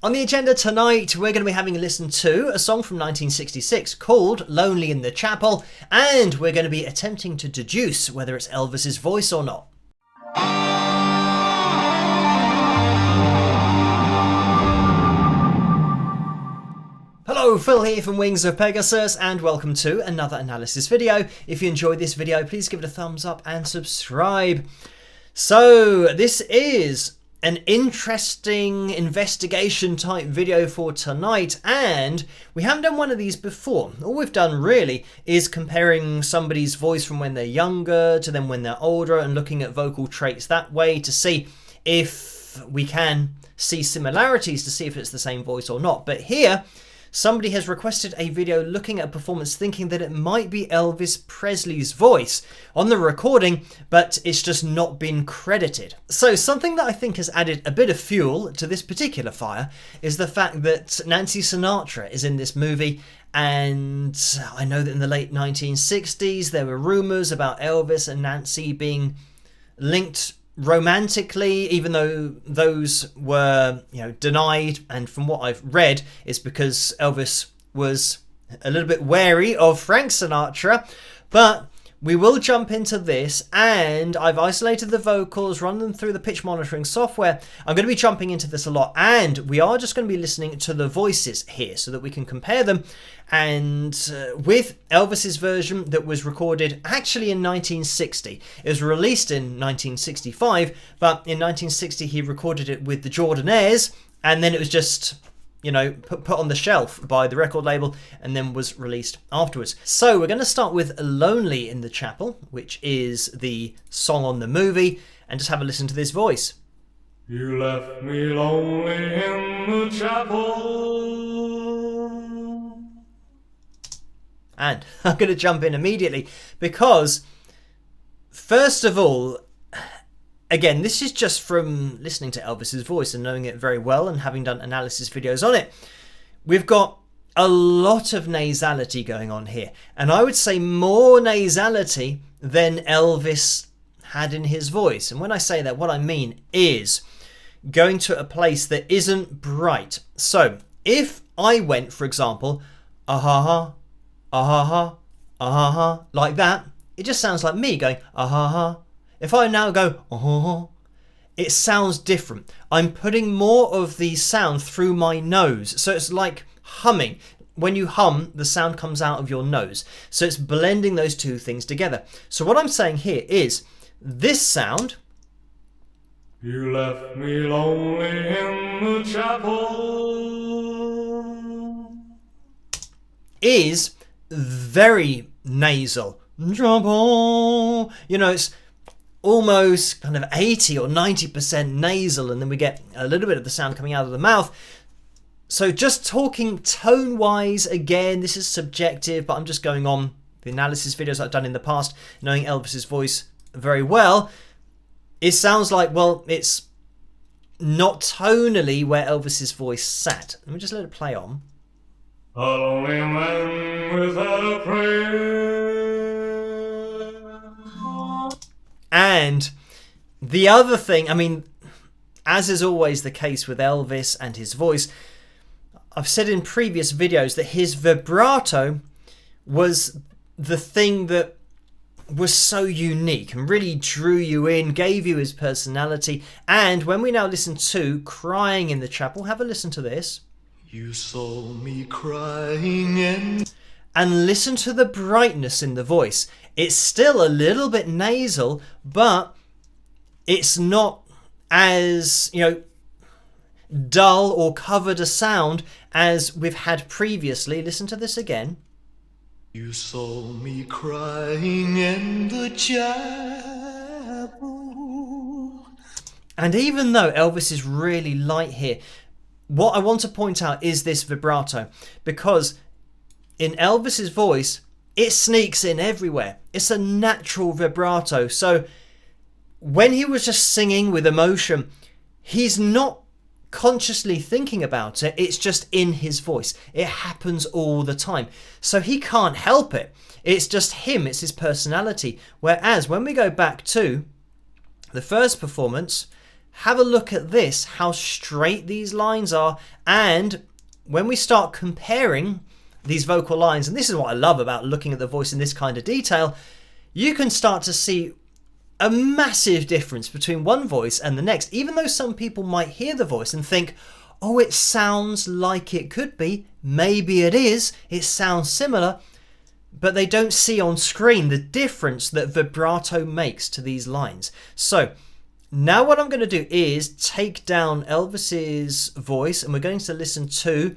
On the agenda tonight, we're going to be having a listen to a song from 1966 called Lonely in the Chapel, and we're going to be attempting to deduce whether it's Elvis's voice or not. Hello, Phil here from Wings of Pegasus, and welcome to another analysis video. If you enjoyed this video, please give it a thumbs up and subscribe. So, this is an interesting investigation type video for tonight, and we haven't done one of these before. All we've done really is comparing somebody's voice from when they're younger to then when they're older and looking at vocal traits that way to see if we can see similarities, to see if it's the same voice or not. But here, somebody has requested a video looking at a performance thinking that it might be Elvis Presley's voice on the recording, but it's just not been credited. So something that I think has added a bit of fuel to this particular fire is the fact that Nancy Sinatra is in this movie, and I know that in the late 1960s there were rumours about Elvis and Nancy being linked romantically, even though those were, denied, and from what I've read, it's because Elvis was a little bit wary of Frank Sinatra. But we will jump into this, and I've isolated the vocals, run them through the pitch monitoring software. I'm going to be jumping into this a lot, and we are just going to be listening to the voices here so that we can compare them. And with Elvis's version that was recorded actually in 1960. It was released in 1965, but in 1960 he recorded it with the Jordanaires, and then it was just put on the shelf by the record label and then was released afterwards. So we're going to start with Lonely in the Chapel, which is the song on the movie, and just have a listen to this voice. You left me lonely in the chapel. And I'm going to jump in immediately because, first of all, again, this is just from listening to Elvis's voice and knowing it very well and having done analysis videos on it. We've got a lot of nasality going on here, and I would say more nasality than Elvis had in his voice. And when I say that, what I mean is going to a place that isn't bright. So if I went, for example, ah-ha-ha, ah-ha-ha, ah-ha-ha, like that, it just sounds like me going ah-ha-ha. If I now go, oh, it sounds different. I'm putting more of the sound through my nose. So it's like humming. When you hum, the sound comes out of your nose. So it's blending those two things together. So what I'm saying here is this sound. You left me lonely in the chapel. Is very nasal. Trouble. It's almost kind of 80 or 90% nasal, and then we get a little bit of the sound coming out of the mouth. So just talking tone-wise, again, this is subjective, but I'm just going on the analysis videos I've done in the past, knowing Elvis's voice very well. It sounds like, well, it's not tonally where Elvis's voice sat. Let me just let it play on. A lonely man without a prayer. And the other thing, as is always the case with Elvis and his voice, I've said in previous videos that his vibrato was the thing that was so unique and really drew you in, gave you his personality. And when we now listen to Crying in the Chapel, have a listen to this. You saw me crying and listen to the brightness in the voice. It's still a little bit nasal, but it's not as, dull or covered a sound as we've had previously. Listen to this again. You saw me crying in the chapel. And even though Elvis is really light here, what I want to point out is this vibrato, because in Elvis's voice, it sneaks in everywhere. It's a natural vibrato. So when he was just singing with emotion, he's not consciously thinking about it. It's just in his voice. It happens all the time. So he can't help it. It's just him. It's his personality. Whereas when we go back to the first performance, have a look at this, how straight these lines are. And when we start comparing these vocal lines, and this is what I love about looking at the voice in this kind of detail, you can start to see a massive difference between one voice and the next. Even though some people might hear the voice and think, oh, it sounds like it could be, maybe it is, it sounds similar, but they don't see on screen the difference that vibrato makes to these lines. So now what I'm going to do is take down Elvis's voice, and we're going to listen to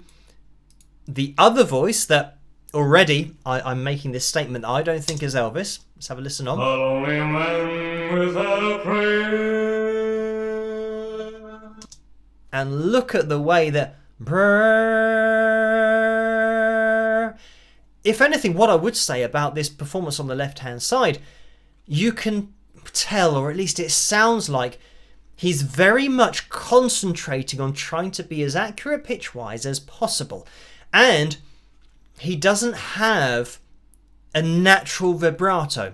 the other voice that already I'm making this statement that I don't think is Elvis. Let's have a listen on. A lonely man without a prayer. And look at the way that... If anything, what I would say about this performance on the left-hand side, you can tell, or at least it sounds like, he's very much concentrating on trying to be as accurate pitch-wise as possible. And he doesn't have a natural vibrato.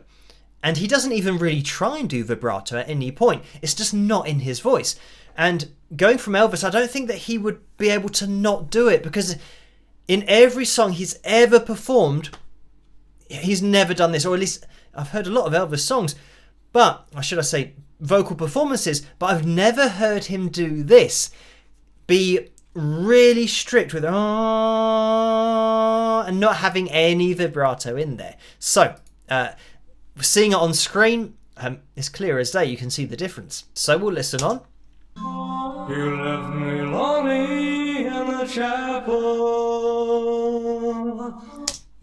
And he doesn't even really try and do vibrato at any point. It's just not in his voice. And going from Elvis, I don't think that he would be able to not do it, because in every song he's ever performed, he's never done this. Or at least I've heard a lot of Elvis songs, but, or should I say vocal performances, but I've never heard him do this. Be really strict with and not having any vibrato in there. So seeing it on screen, it's clear as day. You can see the difference. So we'll listen on. You left me lonely in the chapel.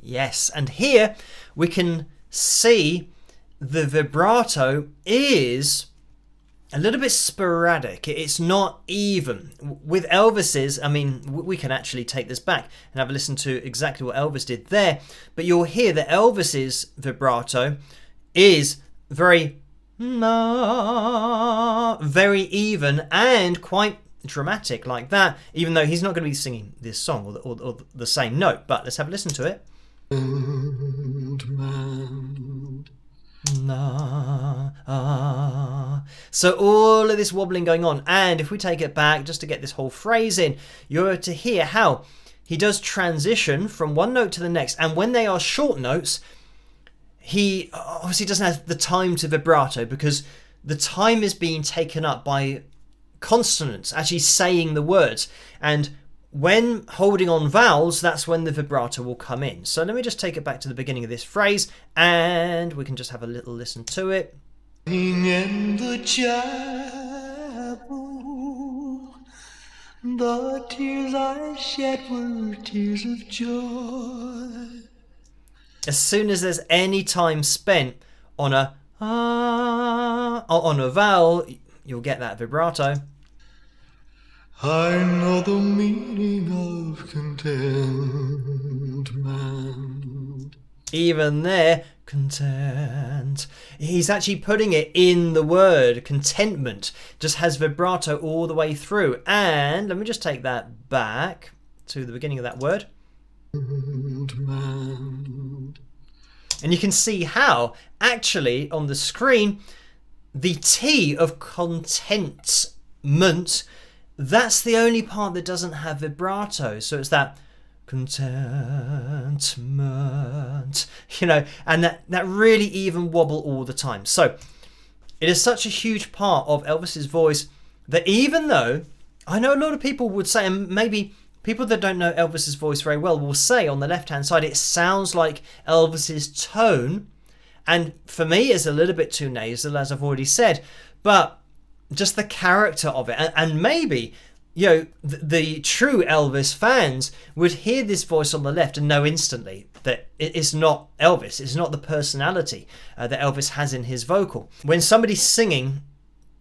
Yes, and here we can see the vibrato is a little bit sporadic. It's not even. With Elvis's, I mean, we can actually take this back and have a listen to exactly what Elvis did there. But you'll hear that Elvis's vibrato is very even and quite dramatic like that, even though he's not going to be singing this song or the same note. But let's have a listen to it. So all of this wobbling going on, and if we take it back just to get this whole phrase in, you're to hear how he does transition from one note to the next, and when they are short notes, he obviously doesn't have the time to vibrato because the time is being taken up by consonants, actually saying the words. And when holding on vowels, that's when the vibrato will come in. So let me just take it back to the beginning of this phrase, and we can just have a little listen to it. In the chapel, the tears I shed were tears of joy. As soon as there's any time spent on a vowel, you'll get that vibrato. I know the meaning of contentment. Even there, content. He's actually putting it in the word. Contentment just has vibrato all the way through. And let me just take that back to the beginning of that word. And you can see how, actually, on the screen, the T of contentment, that's the only part that doesn't have vibrato. So it's that contentment, you know, and that really even wobble all the time. So it is such a huge part of Elvis's voice that even though I know a lot of people would say, and maybe people that don't know Elvis's voice very well will say on the left-hand side, it sounds like Elvis's tone. And for me, it's a little bit too nasal, as I've already said. But just the character of it. And maybe, you know, the true Elvis fans would hear this voice on the left and know instantly that it's not Elvis. It's not the personality that Elvis has in his vocal. When somebody's singing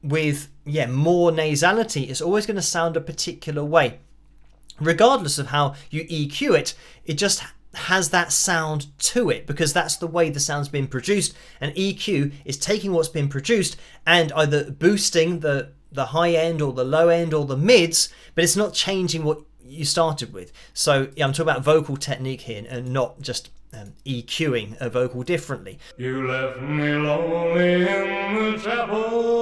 with, more nasality, it's always going to sound a particular way. Regardless of how you EQ it, it just has that sound to it because that's the way the sound's been produced. And EQ is taking what's been produced and either boosting the high end or the low end or the mids, but it's not changing what you started with. So I'm talking about vocal technique here and not just EQing a vocal differently. You left me lonely in the chapel.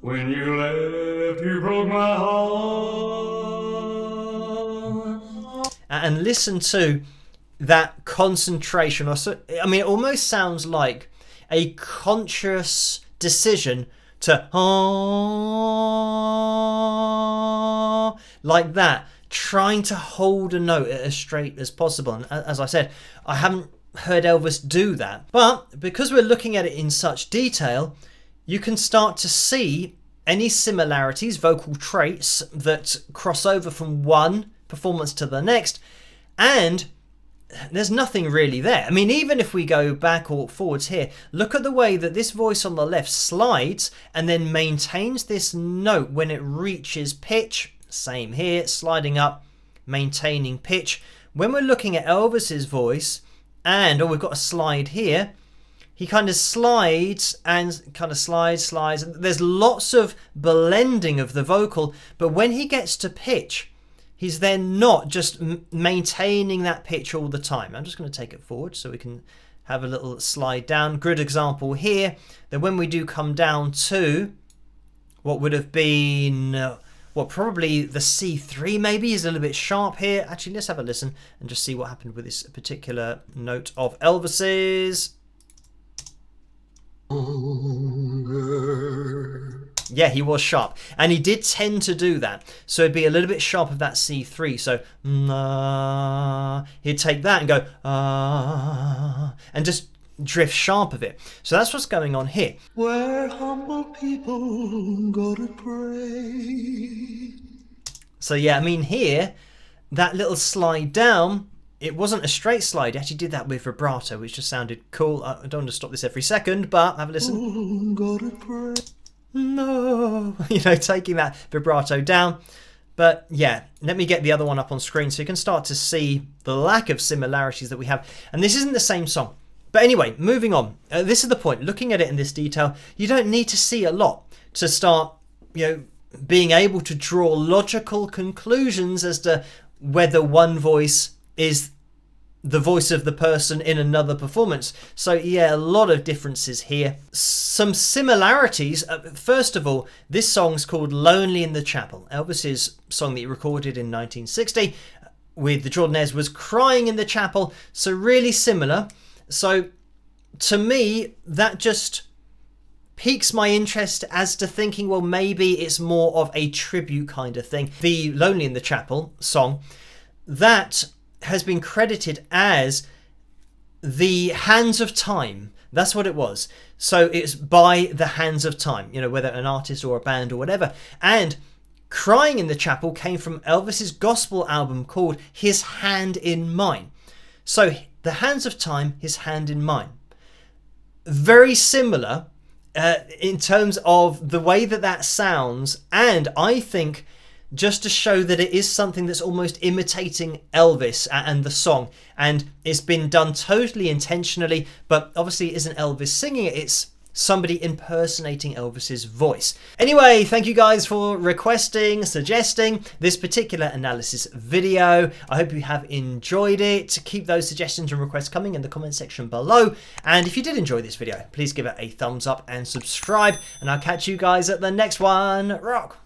When you left, you broke my heart. And listen to that concentration. I mean, it almost sounds like a conscious decision to like that, trying to hold a note as straight as possible. And as I said, I haven't heard Elvis do that, but because we're looking at it in such detail, you can start to see any similarities, vocal traits that cross over from one performance to the next, and there's nothing really there. I mean, even if we go back or forwards here, look at the way that this voice on the left slides and then maintains this note when it reaches pitch. Same here, sliding up, maintaining pitch. When we're looking at Elvis's voice, and we've got a slide here, he kind of slides and kind of slides. There's lots of blending of the vocal, but when he gets to pitch, he's then not just maintaining that pitch all the time. I'm just going to take it forward so we can have a little slide down. Good example here. Then when we do come down to what would have been, well, probably the C3 maybe is a little bit sharp here. Actually, let's have a listen and just see what happened with this particular note of Elvis's. Yeah, he was sharp, and he did tend to do that, so it'd be a little bit sharp of that C3. So he'd take that and go and just drift sharp of it. So that's what's going on here. Where humble people go to pray. So yeah, I mean here, that little slide down, it wasn't a straight slide. He actually did that with vibrato, which just sounded cool. I don't want to stop this every second, but have a listen. Go to pray. No, you know, taking that vibrato down. But yeah, let me get the other one up on screen so you can start to see the lack of similarities that we have. And this isn't the same song. But anyway, moving on. This is the point. Looking at it in this detail, you don't need to see a lot to start, you know, being able to draw logical conclusions as to whether one voice is the voice of the person in another performance. So yeah, a lot of differences here. Some similarities. First of all, this song's called Lonely in the Chapel. Elvis's song that he recorded in 1960 with the Jordanaires was Crying in the Chapel. So really similar. So to me, that just piques my interest as to thinking, well, maybe it's more of a tribute kind of thing. The Lonely in the Chapel song, that has been credited as The Hands of Time. That's what it was. So it's by the Hands of Time, you know, whether an artist or a band or whatever. And Crying in the Chapel came from Elvis's gospel album called His Hand in Mine. So the Hands of Time, His Hand in Mine. Very similar in terms of the way that that sounds, and I think just to show that it is something that's almost imitating Elvis and the song, and it's been done totally intentionally, but obviously it isn't Elvis singing it, it's somebody impersonating Elvis's voice. Anyway, thank you guys for requesting, suggesting this particular analysis video. I hope you have enjoyed it. Keep those suggestions and requests coming in the comment section below. And if you did enjoy this video, please give it a thumbs up and subscribe. And I'll catch you guys at the next one. Rock!